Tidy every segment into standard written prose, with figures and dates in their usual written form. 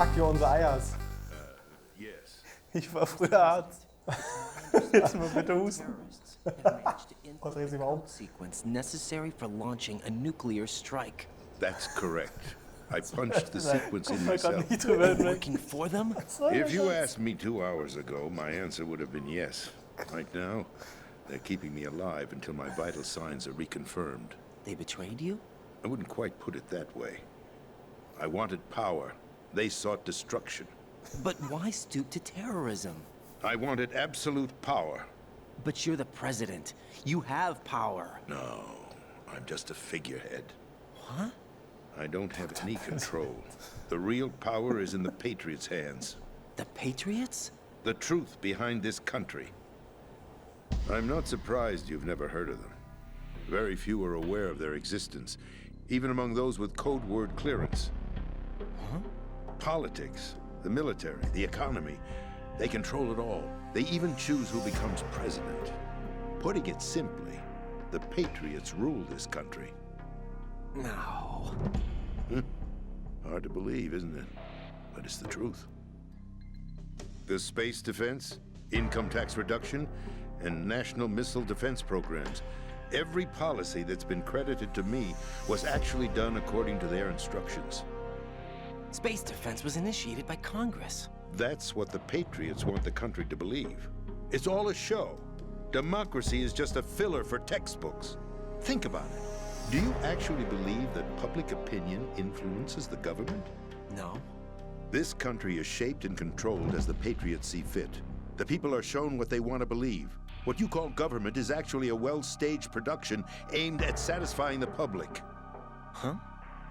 Fuck you, unser Eiers. Yes. Ich war früher Arzt. Jetzt mal bitte husten. Was dreh sie mal um? Sequence necessary for launching a nuclear strike. That's correct. I punched the sequence in myself. Working for them? If you asked me 2 hours ago, my answer would have been yes. Right now, they're keeping me alive until my vital signs are reconfirmed. They betrayed you? I wouldn't quite put it that way. I wanted power. They sought destruction. But why stoop to terrorism? I wanted absolute power. But you're the president. You have power. No, I'm just a figurehead. Huh? I don't have any control. The real power is in the Patriots' hands. The Patriots? The truth behind this country. I'm not surprised you've never heard of them. Very few are aware of their existence, even among those with code word clearance. Huh? Politics, the military, the economy, they control it all. They even choose who becomes president. Putting it simply, the Patriots rule this country. No. Hard to believe, isn't it? But it's the truth. The space defense, income tax reduction, and national missile defense programs. Every policy that's been credited to me was actually done according to their instructions. Space defense was initiated by Congress. That's what the Patriots want the country to believe. It's all a show. Democracy is just a filler for textbooks. Think about it. Do you actually believe that public opinion influences the government? No. This country is shaped and controlled as the Patriots see fit. The people are shown what they want to believe. What you call government is actually a well-staged production aimed at satisfying the public. Huh?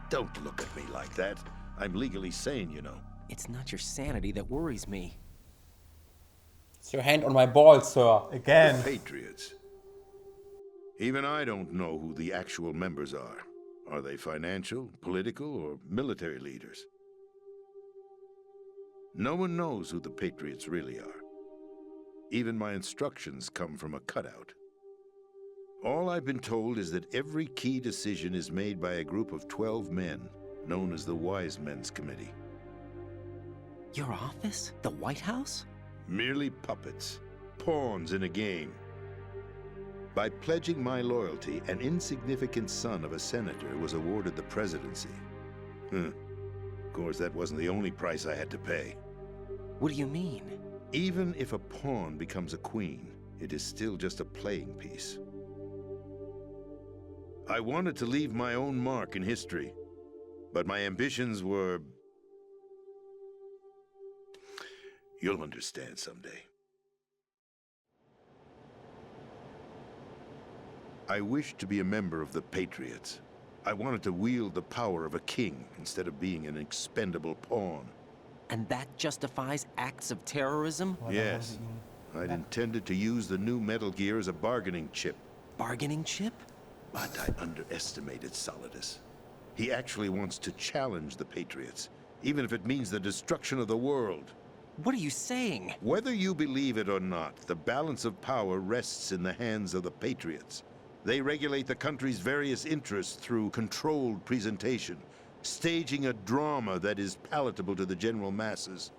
Don't look at me like that. I'm legally sane, you know. It's not your sanity that worries me. It's your hand on my balls, sir. Again. The Patriots. Even I don't know who the actual members are. Are they financial, political, or military leaders? No one knows who the Patriots really are. Even my instructions come from a cutout. All I've been told is that every key decision is made by a group of 12 men, known as the Wise Men's Committee. Your office? The White House? Merely puppets, pawns in a game. By pledging my loyalty, an insignificant son of a senator was awarded the presidency. Of course, that wasn't the only price I had to pay. What do you mean? Even if a pawn becomes a queen, it is still just a playing piece. I wanted to leave my own mark in history, but my ambitions were... You'll understand someday. I wished to be a member of the Patriots. I wanted to wield the power of a king instead of being an expendable pawn. And that justifies acts of terrorism? Yes. I'd intended to use the new Metal Gear as a bargaining chip. Bargaining chip? But I underestimated Solidus. He actually wants to challenge the Patriots, even if it means the destruction of the world. What are you saying? Whether you believe it or not, the balance of power rests in the hands of the Patriots. They regulate the country's various interests through controlled presentation, staging a drama that is palatable to the general masses.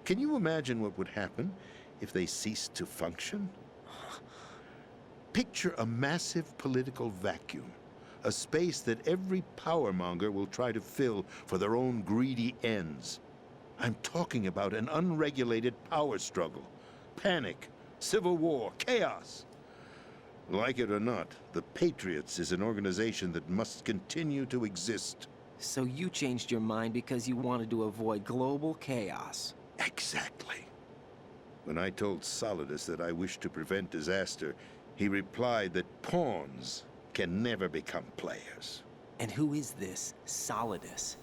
Can you imagine what would happen if they ceased to function? Picture a massive political vacuum, a space that every powermonger will try to fill for their own greedy ends. I'm talking about an unregulated power struggle, panic, civil war, chaos. Like it or not, the Patriots is an organization that must continue to exist. So you changed your mind because you wanted to avoid global chaos. Exactly. When I told Solidus that I wished to prevent disaster, he replied that pawns can never become players. And who is this Solidus?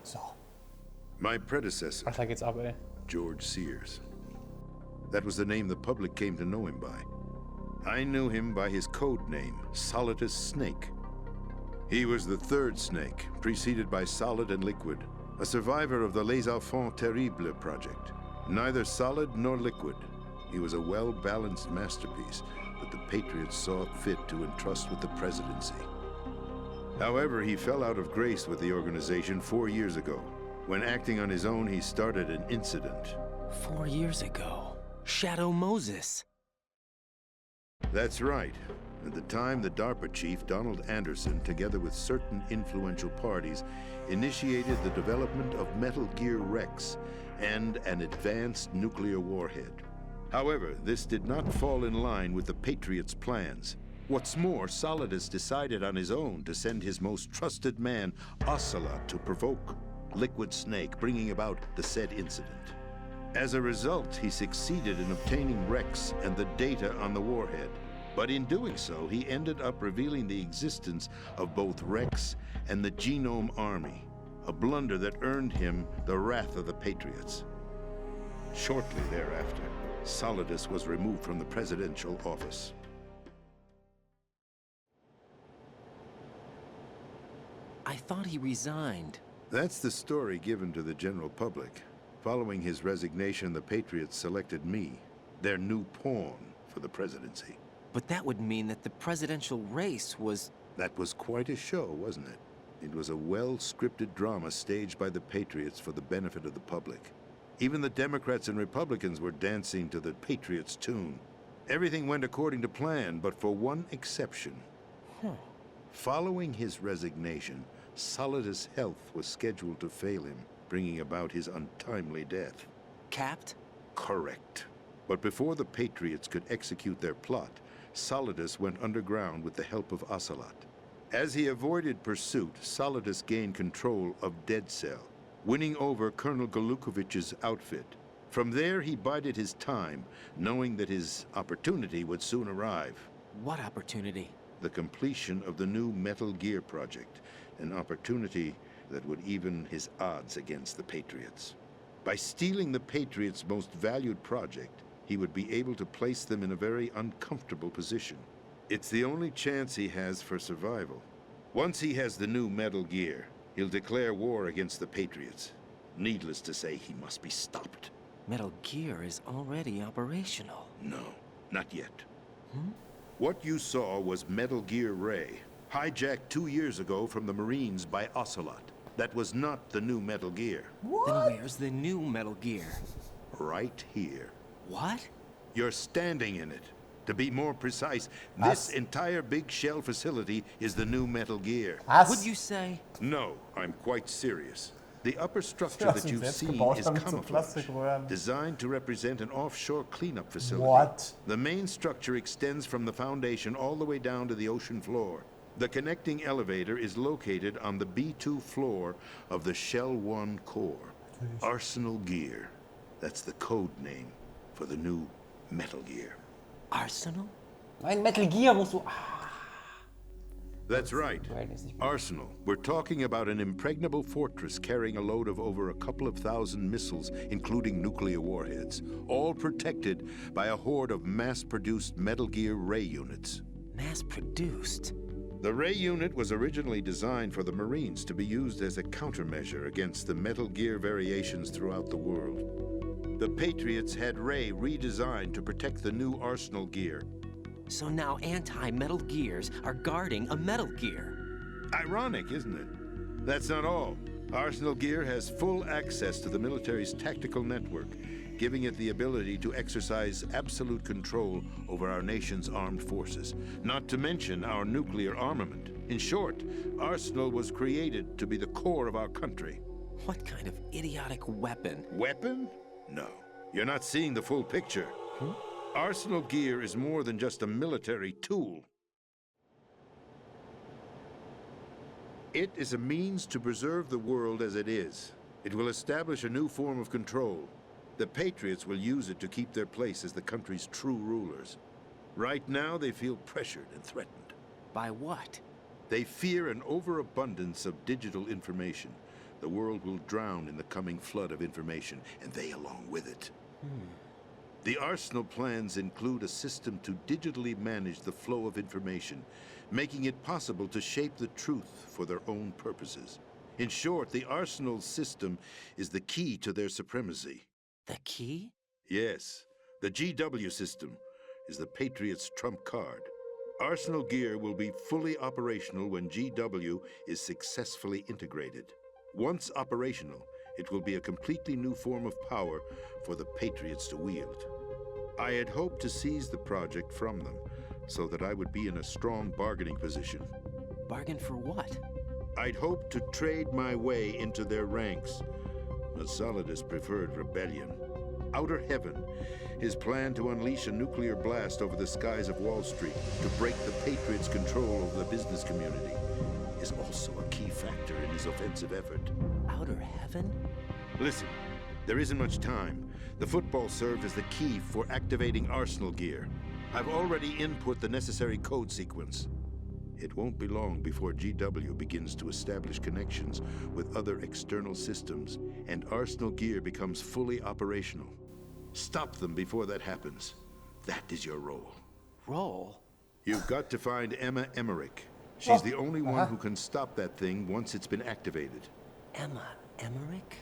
So. My predecessor, Alter, geht's ab, ey. George Sears. That was the name the public came to know him by. I knew him by his code name, Solidus Snake. He was the third snake, preceded by Solid and Liquid, a survivor of the Les Enfants Terribles project. Neither solid nor liquid, he was a well-balanced masterpiece that the Patriots saw fit to entrust with the presidency. However, he fell out of grace with the organization 4 years ago. When acting on his own, he started an incident. 4 years ago. Shadow Moses. That's right. At the time, the DARPA chief, Donald Anderson, together with certain influential parties, initiated the development of Metal Gear Rex and an advanced nuclear warhead. However, this did not fall in line with the Patriots' plans. What's more, Solidus decided on his own to send his most trusted man, Ocelot, to provoke Liquid Snake, bringing about the said incident. As a result, he succeeded in obtaining Rex and the data on the warhead. But in doing so, he ended up revealing the existence of both Rex and the Genome Army, a blunder that earned him the wrath of the Patriots. Shortly thereafter, Solidus was removed from the presidential office. I thought he resigned. That's the story given to the general public. Following his resignation, the Patriots selected me, their new pawn, for the presidency. But that would mean that the presidential race was... That was quite a show, wasn't it? It was a well-scripted drama staged by the Patriots for the benefit of the public. Even the Democrats and Republicans were dancing to the Patriots' tune. Everything went according to plan, but for one exception. Following his resignation, Solidus' health was scheduled to fail him, bringing about his untimely death. Capped? Correct. But before the Patriots could execute their plot, Solidus went underground with the help of Ocelot. As he avoided pursuit, Solidus gained control of Dead Cell, winning over Colonel Golukovich's outfit. From there, he bided his time, knowing that his opportunity would soon arrive. What opportunity? The completion of the new Metal Gear project, an opportunity that would even his odds against the Patriots. By stealing the Patriots' most valued project, he would be able to place them in a very uncomfortable position. It's the only chance he has for survival. Once he has the new Metal Gear, he'll declare war against the Patriots. Needless to say, he must be stopped. Metal Gear is already operational. No, not yet. What you saw was Metal Gear Ray, hijacked 2 years ago from the Marines by Ocelot. That was not the new Metal Gear. Then where's the new Metal Gear? Right here. What? You're standing in it. To be more precise, this entire big shell facility is the new Metal Gear. Would you say? No, I'm quite serious. The upper structure that you've seen is camouflage, designed to represent an offshore cleanup facility. What? The main structure extends from the foundation all the way down to the ocean floor. The connecting elevator is located on the B2 floor of the Shell 1 core. Arsenal Gear. That's the code name for the new Metal Gear. Arsenal? Nein, Metal Gear musst du... That's right. Arsenal. We're talking about an impregnable fortress carrying a load of over a couple of thousand missiles, including nuclear warheads, all protected by a horde of mass-produced Metal Gear Ray units. Mass-produced? The Ray unit was originally designed for the Marines to be used as a countermeasure against the Metal Gear variations throughout the world. The Patriots had Ray redesigned to protect the new Arsenal Gear. So now anti-Metal Gears are guarding a Metal Gear. Ironic, isn't it? That's not all. Arsenal Gear has full access to the military's tactical network, giving it the ability to exercise absolute control over our nation's armed forces, not to mention our nuclear armament. In short, Arsenal was created to be the core of our country. What kind of idiotic weapon? Weapon? No. You're not seeing the full picture. Arsenal Gear is more than just a military tool. It is a means to preserve the world as it is. It will establish a new form of control. The Patriots will use it to keep their place as the country's true rulers. Right now, they feel pressured and threatened. By what? They fear an overabundance of digital information. The world will drown in the coming flood of information, and they along with it. The Arsenal plans include a system to digitally manage the flow of information, making it possible to shape the truth for their own purposes. In short, the Arsenal system is the key to their supremacy. The key? Yes, the GW system is the Patriots' trump card. Arsenal Gear will be fully operational when GW is successfully integrated. Once operational, It will be a completely new form of power for the Patriots to wield. I had hoped to seize the project from them, so that I would be in a strong bargaining position. Bargain for what? I'd hoped to trade my way into their ranks. But Solidus preferred rebellion. Outer Heaven, his plan to unleash a nuclear blast over the skies of Wall Street to break the Patriots' control over the business community, is also a key factor in his offensive effort. Outer Heaven? Listen, there isn't much time. The football served as the key for activating Arsenal gear. I've already input the necessary code sequence. It won't be long before GW begins to establish connections with other external systems, and Arsenal gear becomes fully operational. Stop them before that happens. That is your role. Role? You've got to find Emma Emmerich. She's the only one who can stop that thing once it's been activated. Emma Emmerich?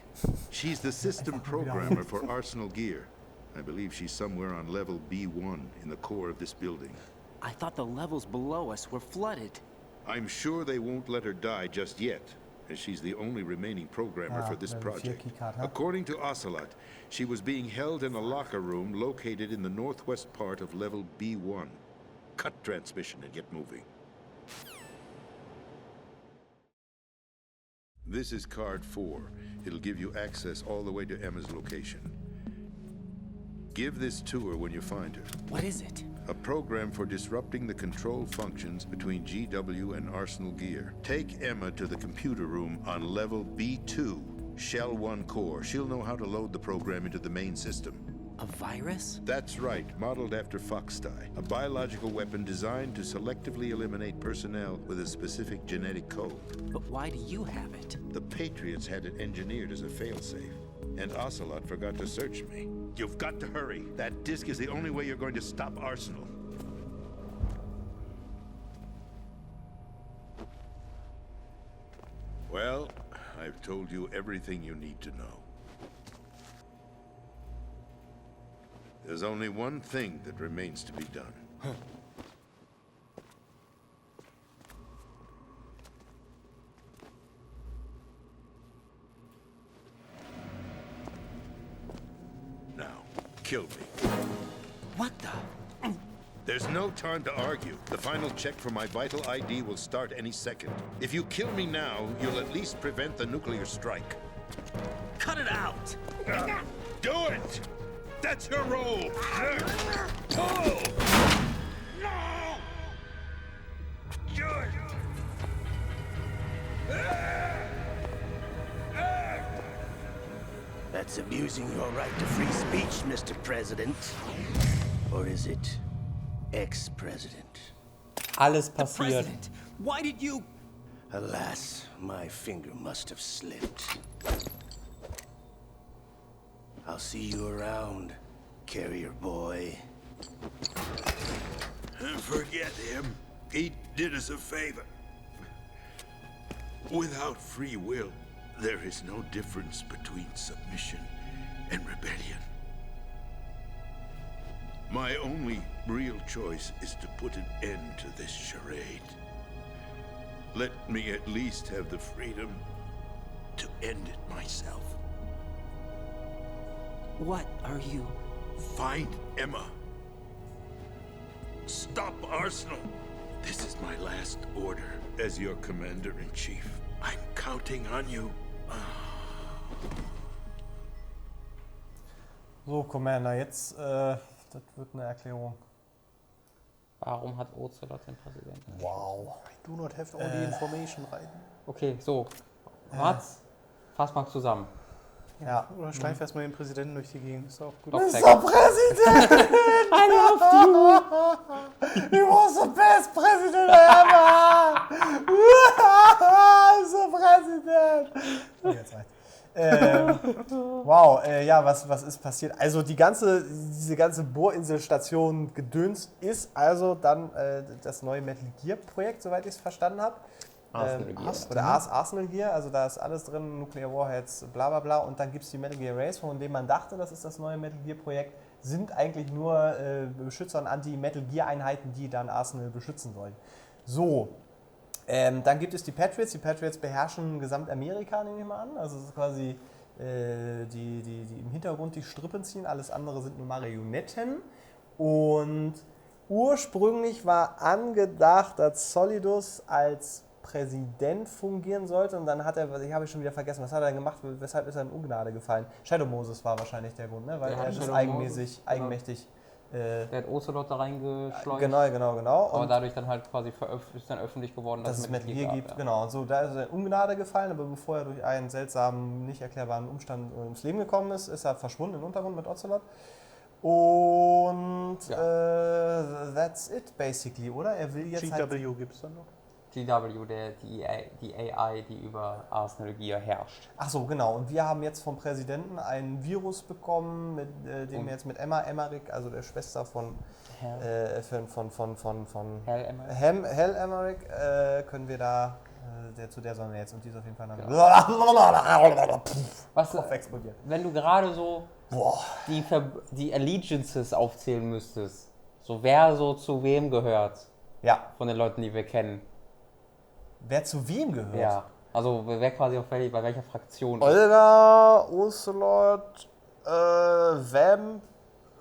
She's the system programmer for Arsenal gear. I believe she's somewhere on level B1 in the core of this building. I thought the levels below us were flooded. I'm sure they won't let her die just yet, as she's the only remaining programmer for this level 4 project. keycard, huh? According to Ocelot, she was being held in a locker room located in the northwest part of level B1. Cut transmission and get moving. This is card 4. It'll give you access all the way to Emma's location. Give this to her when you find her. What is it? A program for disrupting the control functions between GW and Arsenal gear. Take Emma to the computer room on level B2, Shell 1 core. She'll know how to load the program into the main system. A virus? That's right, modeled after Foxdie, a biological weapon designed to selectively eliminate personnel with a specific genetic code. But why do you have it? The Patriots had it engineered as a failsafe, and Ocelot forgot to search me. You've got to hurry. That disk is the only way you're going to stop Arsenal. Well, I've told you everything you need to know. There's only one thing that remains to be done. Now, kill me. What the? There's no time to argue. The final check for my vital ID will start any second. If you kill me now, you'll at least prevent the nuclear strike. Cut it out! Do it! That's your role! Oh! No! Do it! That's abusing your right to free speech, Mr. President. Or is it ex-president? Alles passiert. President, why did you... Alas, my finger must have slipped. I'll see you around, carrier boy. Forget him. He did us a favor. Without free will, there is no difference between submission and rebellion. My only real choice is to put an end to this charade. Let me at least have the freedom to end it myself. What are you... Find Emma. Stop Arsenal. This is my last order as your commander-in-chief. I'm counting on you. So, Commander, jetzt, das wird eine Erklärung. Warum hat Ocelot den Präsidenten? Wow. I do not have all the information right. Okay, so. Mats, fass mal zusammen. Ja. Oder schleif erstmal den Präsidenten durch die Gegend, ist auch gut. Doc Sack. Mr. President! I love you! He was the best president ever! Mr. President! So, jetzt reicht's. Wow, ja, was ist passiert? Also diese ganze Bohrinselstation gedöns ist also dann das neue Metal Gear Projekt, soweit ich es verstanden habe. Arsenal Gear. Oder Arsenal Gear, also da ist alles drin, Nuclear Warheads, bla bla bla. Und dann gibt es die Metal Gear Race, von dem man dachte, das ist das neue Metal Gear Projekt, sind eigentlich nur Beschützer und Anti-Metal Gear Einheiten, die dann Arsenal beschützen sollen. So, dann gibt es die Patriots. Die Patriots beherrschen Gesamtamerika, nehme ich mal an. Also es ist quasi die im Hintergrund die Strippen ziehen. Alles andere sind nur Marionetten. Und ursprünglich war angedacht, dass Solidus als Präsident fungieren sollte. Und dann hat er, ich habe schon wieder vergessen, was hat er denn gemacht? Weshalb ist er in Ungnade gefallen? Shadow Moses war wahrscheinlich der Grund, ne? Weil er ist eigenmächtig. Der hat Ocelot da reingeschleust. Genau. Aber dadurch dann halt quasi ist dann öffentlich geworden, dass es Metal Gear gibt. Ja. Genau, und so, da ist er in Ungnade gefallen, aber bevor er durch einen seltsamen, nicht erklärbaren Umstand ins Leben gekommen ist, ist er verschwunden im Untergrund mit Ocelot. Und that's it basically, oder? Er will jetzt GW gibt es dann noch. GW, die AI, die über Arsenal Gear herrscht. Ach so, genau. Und wir haben jetzt vom Präsidenten ein Virus bekommen, mit dem wir jetzt mit Emma Emmerich, also der Schwester von Hell Emmerich, können wir da, zu der sollen wir jetzt, und die ist auf jeden Fall dann was explodiert. Wenn du gerade so die Allegiances aufzählen müsstest, so wer so zu wem gehört, von den Leuten, die wir kennen. Wer zu wem gehört? Ja, also wer quasi bei welcher Fraktion Olga, Ocelot, Vamp,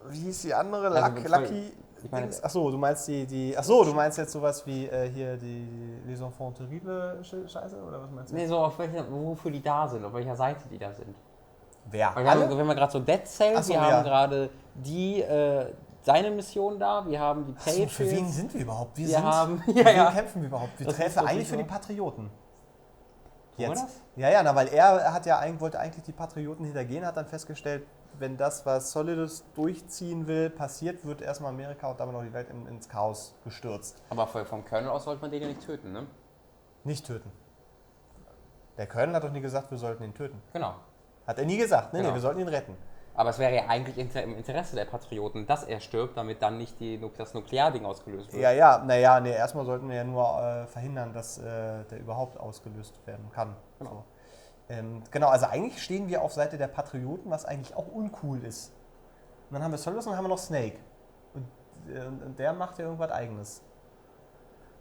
wie hieß die andere? Lucky. Achso, du meinst du meinst jetzt sowas wie hier die Les Enfants Terribles Scheiße, oder was meinst du? Nee, so wofür die da sind, auf welcher Seite die da sind. Wer? Wir haben gerade so Dead Cells, wir haben gerade seine Mission da, wir haben die Patriots. Für wen sind wir überhaupt? Für wen kämpfen wir überhaupt? Wir treffen eigentlich für die Patrioten. Jetzt. Ja, weil er wollte eigentlich die Patrioten hintergehen, hat dann festgestellt, wenn das, was Solidus durchziehen will, passiert, wird erstmal Amerika und damit auch die Welt ins Chaos gestürzt. Aber vom Colonel aus wollte man den ja nicht töten, ne? Nicht töten. Der Colonel hat doch nie gesagt, wir sollten ihn töten. Genau. Hat er nie gesagt. Nee, wir sollten ihn retten. Aber es wäre ja eigentlich im Interesse der Patrioten, dass er stirbt, damit dann nicht das Nuklearding ausgelöst wird. Erstmal sollten wir ja nur verhindern, dass der überhaupt ausgelöst werden kann. Genau. So. Also eigentlich stehen wir auf Seite der Patrioten, was eigentlich auch uncool ist. Und dann haben wir Solidus und dann haben wir noch Snake. Und der macht ja irgendwas Eigenes.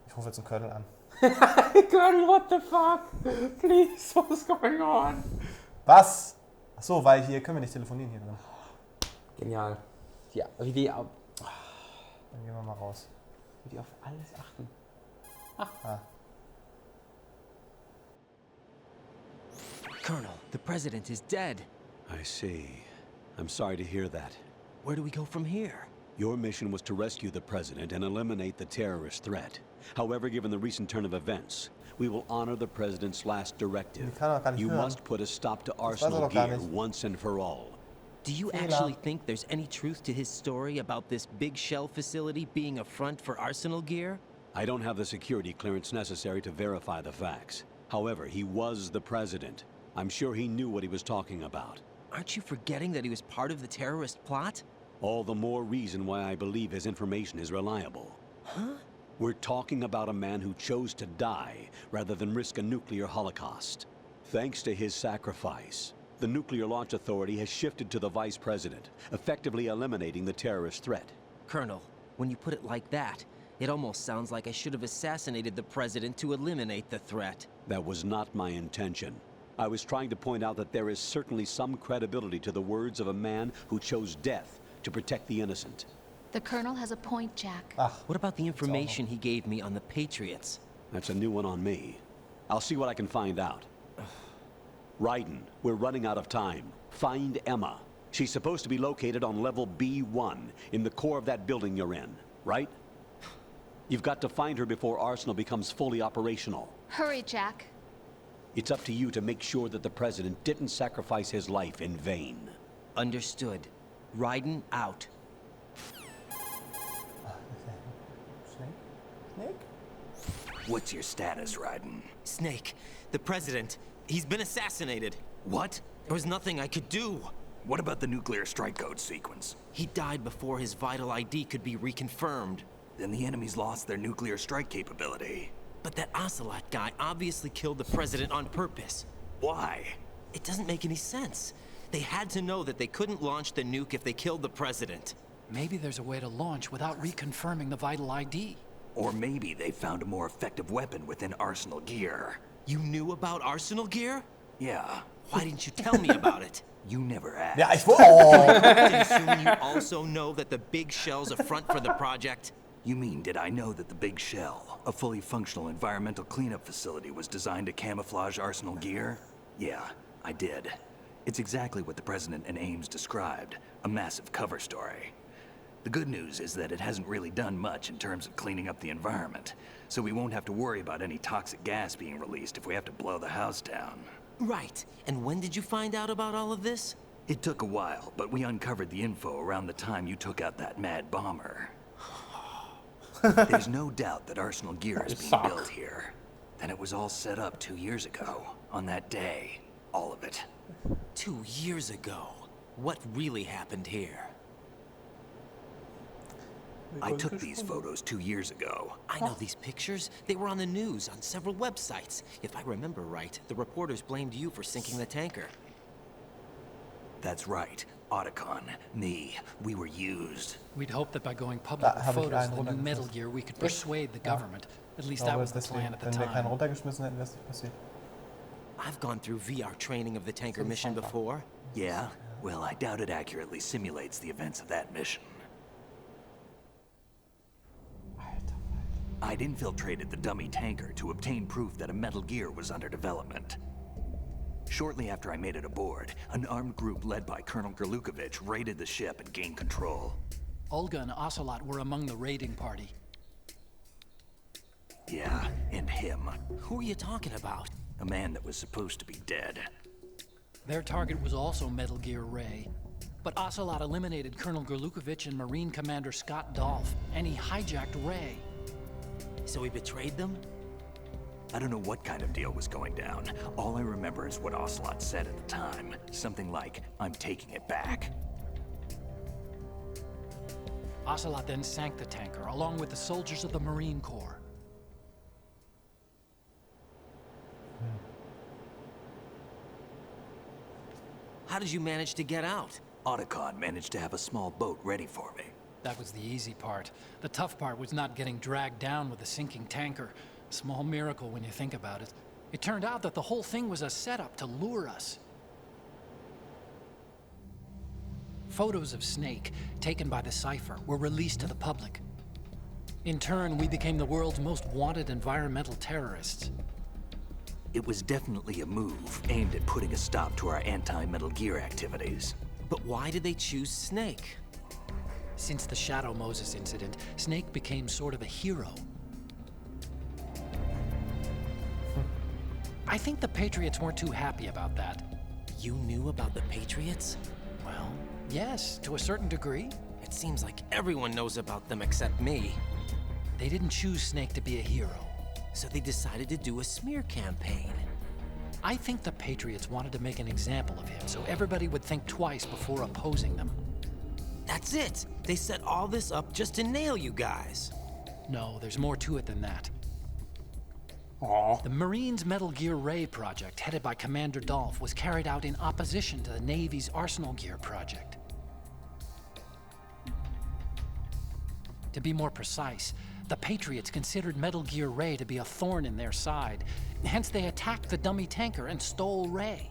Ich rufe jetzt einen Colonel an. Colonel, what the fuck? Please, what's going on? Was? Achso, weil hier können wir nicht telefonieren hier drin. Genial. Dann gehen wir mal raus. Wie die auf alles achten. Colonel, the president is dead. I see. I'm sorry to hear that. Where do we go from here? Your mission was to rescue the president and eliminate the terrorist threat. However, given the recent turn of events, we will honor the president's last directive. You must put a stop to Arsenal Gear once and for all. Do you actually think there's any truth to his story about this big shell facility being a front for Arsenal Gear? I don't have the security clearance necessary to verify the facts. However, he was the president. I'm sure he knew what he was talking about. Aren't you forgetting that he was part of the terrorist plot? All the more reason why I believe his information is reliable. Huh? We're talking about a man who chose to die rather than risk a nuclear holocaust. Thanks to his sacrifice, the Nuclear Launch Authority has shifted to the vice president, effectively eliminating the terrorist threat. Colonel, when you put it like that, it almost sounds like I should have assassinated the president to eliminate the threat. That was not my intention. I was trying to point out that there is certainly some credibility to the words of a man who chose death to protect the innocent. The Colonel has a point, Jack. What about the information he gave me on the Patriots? That's a new one on me. I'll see what I can find out. Raiden, we're running out of time. Find Emma. She's supposed to be located on level B1, in the core of that building you're in, right? You've got to find her before Arsenal becomes fully operational. Hurry, Jack. It's up to you to make sure that the president didn't sacrifice his life in vain. Understood. Raiden out. Snake? What's your status, Raiden? Snake, the president, he's been assassinated. What? There was nothing I could do. What about the nuclear strike code sequence? He died before his vital ID could be reconfirmed. Then the enemy's lost their nuclear strike capability. But that Ocelot guy obviously killed the president on purpose. Why? It doesn't make any sense. They had to know that they couldn't launch the nuke if they killed the president. Maybe there's a way to launch without reconfirming the vital ID. Or maybe they found a more effective weapon within Arsenal Gear. You knew about Arsenal Gear? Yeah. Why didn't you tell me about it? You never asked. Ja, oh. Assuming you also know that the big shell's a front for the project. You mean, did I know that the Big Shell, a fully functional environmental cleanup facility, was designed to camouflage Arsenal gear? Yeah, I did. It's exactly what the President and Ames described, a massive cover story. The good news is that it hasn't really done much in terms of cleaning up the environment, so we won't have to worry about any toxic gas being released if we have to blow the house down. Right. And when did you find out about all of this? It took a while, but we uncovered the info around the time you took out that mad bomber. There's no doubt that Arsenal gear is being built here. And it was all set up 2 years ago, on that day. All of it. 2 years ago? What really happened here? I took these photos 2 years ago. I know these pictures. They were on the news, on several websites. If I remember right, the reporters blamed you for sinking the tanker. That's right. Otacon, me, we were used. We'd hoped that by going public with photos of the new Metal Gear, we could persuade the government. At least that was the plan at the Wenn wir keinen time. runtergeschmissen hätten, wäre es nicht passiert. I've gone through VR training of the tanker mission before. Yeah? Well, I doubt it accurately simulates the events of that mission. I'd infiltrated the dummy tanker to obtain proof that a Metal Gear was under development. Shortly after I made it aboard, an armed group led by Colonel Gerlukovich raided the ship and gained control. Olga and Ocelot were among the raiding party. Yeah, and him. Who are you talking about? A man that was supposed to be dead. Their target was also Metal Gear Ray. But Ocelot eliminated Colonel Gerlukovich and Marine Commander Scott Dolph, and he hijacked Ray. So he betrayed them? I don't know what kind of deal was going down. All I remember is what Ocelot said at the time. Something like, I'm taking it back. Ocelot then sank the tanker, along with the soldiers of the Marine Corps. How did you manage to get out? Otacon managed to have a small boat ready for me. That was the easy part. The tough part was not getting dragged down with a sinking tanker. A small miracle when you think about it. It turned out that the whole thing was a setup to lure us. Photos of Snake, taken by the Cypher, were released to the public. In turn, we became the world's most wanted environmental terrorists. It was definitely a move aimed at putting a stop to our anti-Metal Gear activities. But why did they choose Snake? Since the Shadow Moses incident, Snake became sort of a hero. I think the Patriots weren't too happy about that. You knew about the Patriots? Well, yes, to a certain degree. It seems like everyone knows about them except me. They didn't choose Snake to be a hero. So they decided to do a smear campaign. I think the Patriots wanted to make an example of him so everybody would think twice before opposing them. That's it! They set all this up just to nail you guys. No, there's more to it than that. Aww. The Marines' Metal Gear Ray project, headed by Commander Dolph, was carried out in opposition to the Navy's Arsenal Gear project. To be more precise, the Patriots considered Metal Gear Ray to be a thorn in their side. Hence, they attacked the dummy tanker and stole Ray.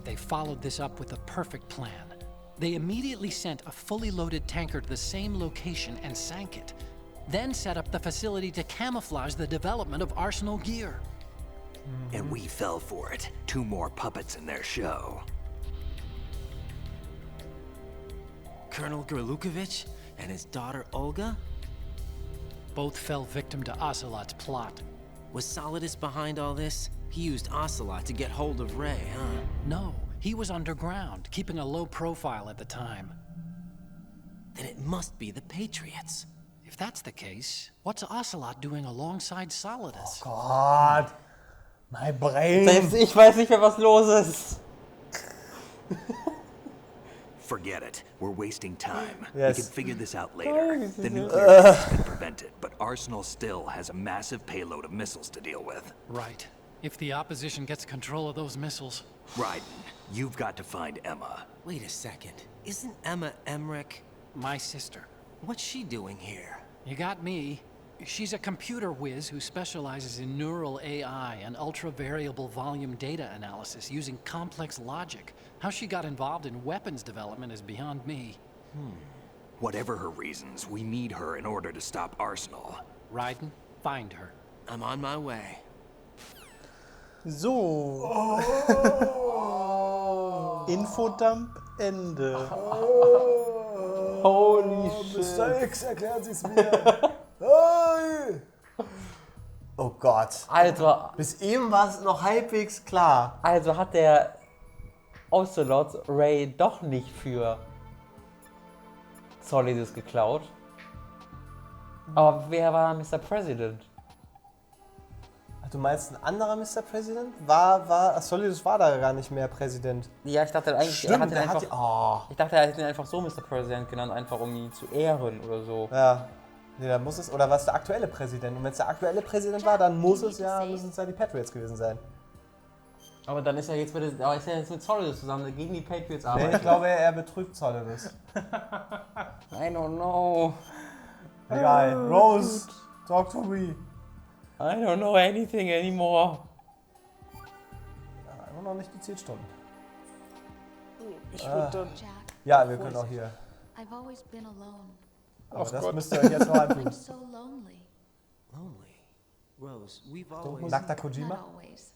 They followed this up with a perfect plan. They immediately sent a fully loaded tanker to the same location and sank it. Then set up the facility to camouflage the development of Arsenal Gear. And we fell for it. 2 more puppets in their show. Colonel Gerlukovich and his daughter Olga? Both fell victim to Ocelot's plot. Was Solidus behind all this? He used Ocelot to get hold of Ray, huh? No, he was underground, keeping a low profile at the time. Then it must be the Patriots. If that's the case, what's Ocelot doing alongside Solidus? Oh God, my brain. Selbst ich weiß nicht mehr, was los ist. Forget it. We're wasting time. Yes. We can figure this out later. The nuclear has been prevented, but Arsenal still has a massive payload of missiles to deal with. Right. If the opposition gets control of those missiles. Raiden, you've got to find Emma. Wait a second. Isn't Emma Emmerich? My sister. What's she doing here? You got me. She's a computer whiz who specializes in neural AI and ultra-variable volume data analysis using complex logic. How she got involved in weapons development is beyond me. Whatever her reasons, we need her in order to stop Arsenal. Raiden, find her. I'm on my way. So. Infodump, Ende. Holy shit. Mr. X, erklären Sie es mir. Hey. Oh Gott. Alter, Bis eben war es noch halbwegs klar. also hat der Ocelot Ray doch nicht für Solidus geklaut. Aber wer war Mr. President? Du meinst ein anderer Mr. President? Solidus war da gar nicht mehr Präsident. Ja, ich dachte eigentlich, Stimmt, er hat ihn der einfach, hat die, oh. ich dachte, er hätte ihn einfach so Mr. President genannt, einfach um ihn zu ehren oder so. Ja. Nee, da muss es, oder was der aktuelle Präsident? Und wenn es der aktuelle Präsident war, dann müssen es ja die Patriots gewesen sein. Aber dann ist er jetzt mit Solidus zusammen, der gegen die Patriots arbeitet. Nee, ich glaube, er betrügt Solidus. I don't know. Egal. Rose, talk to me. I don't know anything anymore. Ja, immer noch nicht die 10 Stunden. Ich würde dann. Jack, Ja, wir können auch hier. I've always been alone. Aber das müsst ihr euch jetzt noch antun. I'm so lonely. Lonely. Rose, we've always... Nackter Not Kojima? always.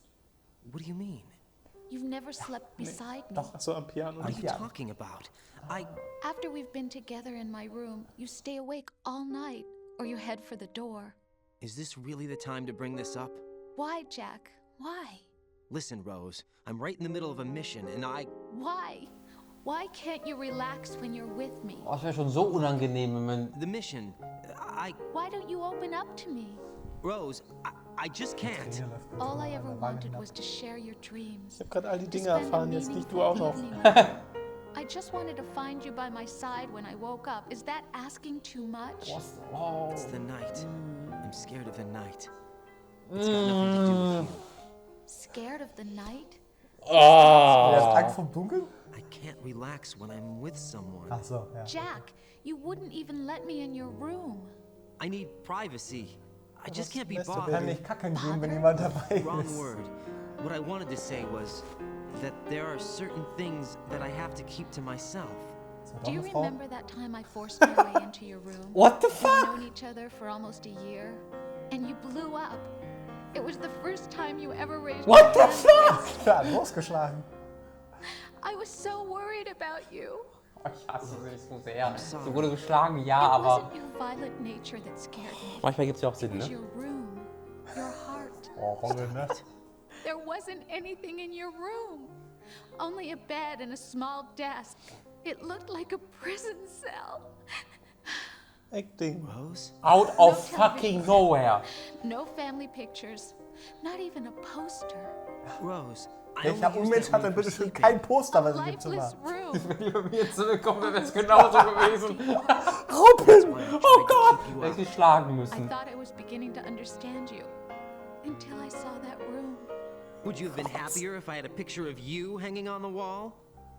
What do you mean? You've never slept beside me. Achso, am Piano. What are you Yeah. talking about? After we've been together in my room, you stay awake all night, or you head for the door. Is this really the time to bring this up? Why, Jack? Why? Listen, Rose, I'm right in the middle of a mission and Why? Why can't you relax when you're with me? Oh, das wäre schon so unangenehm, wenn man... The mission, Why don't you open up to me? Rose, I just can't. All I ever wanted was to share your dreams. Ich habe gerade all die To Dinge spend a erfahren, jetzt nicht du meaningful auch noch. evening with you. I just wanted to find you by my side when I woke up. Is that asking too much? Oh. It's the night. I'm scared of the night. It's got nothing to do with you. Scared of the night? Er ist Angst vom Dunkeln? I can't relax when I'm with someone. Ach so, ja. Jack, you wouldn't even let me in your room. I need privacy. I just can't be weißt du, Kann bothered. nicht kacken gehen, wenn jemand dabei Wrong ist. word. What I wanted to say was that there are certain things that I have to keep to myself. Ist er doch Do you eine Frau? remember that time I forced my way into your room? What the We've fuck? known each other for almost a year, and you blew up. It was the first time you ever raised What your the hand fuck? against me. Ja, losgeschlagen. I was so worried about you. Oh, ich hasse das so sehr. Sie wurde geschlagen, ja, It aber wasn't your violent nature that scared me. manchmal gibt es ja auch It Sinn, was ne? your room, your heart. Oh, Robin, ne? There wasn't anything in your room. Only a bed and a small desk. It looked like a prison cell. Acting. Rose? Out of fucking nowhere. No family pictures. Not even a poster. Rose, I Welcher only use Unmensch that hat room denn for bitte schön sleeping. kein Poster A bei sich im Zimmer? lifeless room. Wenn die bei mir zurückkommen, dann wäre es genauso gewesen. Robin! Oh Gott! You Hätte up. ich sie schlagen I müssen. thought I was beginning to understand you. Until I saw that room. Would you have been happier if I had a picture of you hanging on the wall?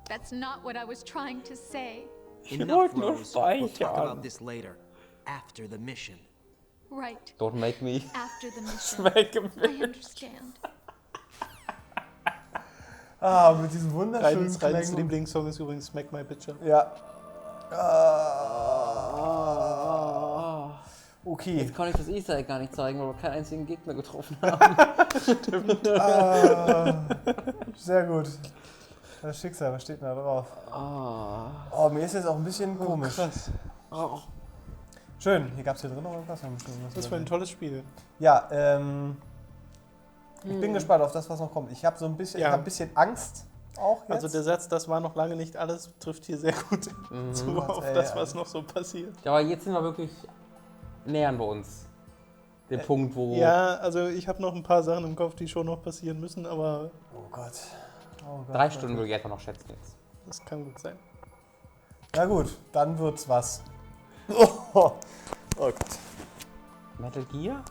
That's not what I was trying to say. Enough, wollte nur Rose. We'll talk speichern. about this later. After the mission. Right. Don't make me After the mission. schmecken. I understand. Ah, mit diesem wunderschönen Reidens Klängen. Lieblingssong ist übrigens Smack My Bitcher. Ja. Okay. Jetzt kann ich das Easter Egg gar nicht zeigen, weil wir keinen einzigen Gegner getroffen haben. Sehr gut. Das Schicksal, was steht denn da drauf? Oh, mir ist jetzt auch ein bisschen komisch. Krass. Schön, hier gab es hier drin noch irgendwas. Das war ein tolles Spiel. Ja, ich bin gespannt auf das, was noch kommt. Ich habe so ein bisschen, Ja. ich hab ein bisschen Angst auch jetzt. Also der Satz, das war noch lange nicht alles, trifft hier sehr gut zu auf Ey, das, ja. was noch so passiert. Ja, aber jetzt sind wir wirklich, nähern wir uns den Punkt, wo... Ja, also ich habe noch ein paar Sachen im Kopf, die schon noch passieren müssen, aber Oh Gott. Oh Gott. 3 Stunden würde ich einfach noch schätzen jetzt. das kann gut sein. Na gut, dann wird's was. Oh Gott. Metal Gear?